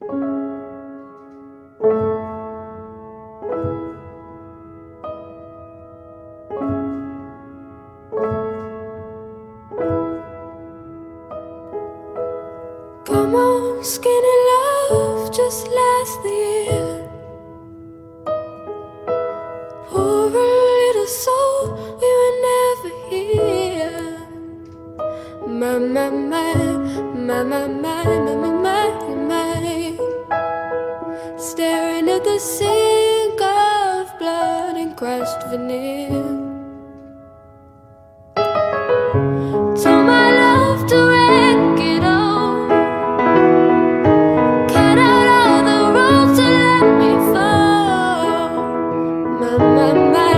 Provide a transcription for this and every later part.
Come on, skinny love, just last the year. Poor little soul, we were never here. My, my, my, my, my, my, my, my, my. Staring at the sink of blood and crushed veneer. Told my love to wreck it all. Cut out all the roads to let me fall. My, my, my,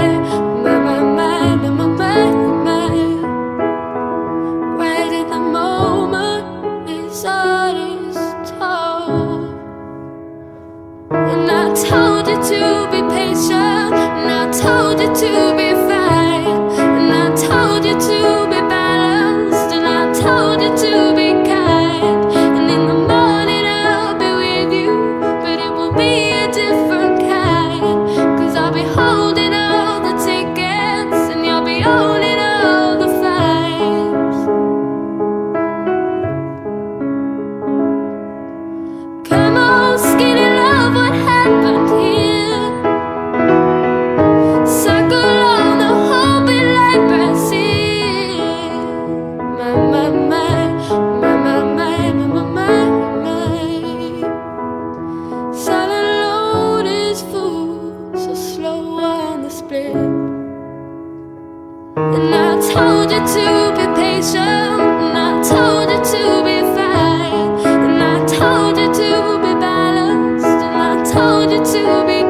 my, my, my, my, my, my. Right at the moment his heart is tall. And I told you to be patient, and I told you to be fine, and I told you to be balanced, and I told you to be kind. And in the morning I'll be with you, but it will be a different kind. 'Cause I'll be holding all the tickets, and you'll be owning all the fines. Come on, skinny love, what happened here? Circle on the whole bit like Brazil. My, my, my, my, my, my, my, my, my. Silent load is full, so slow on the split. And I told you to be patient, and I told you to be fine, and I told you to be balanced, and I told you to be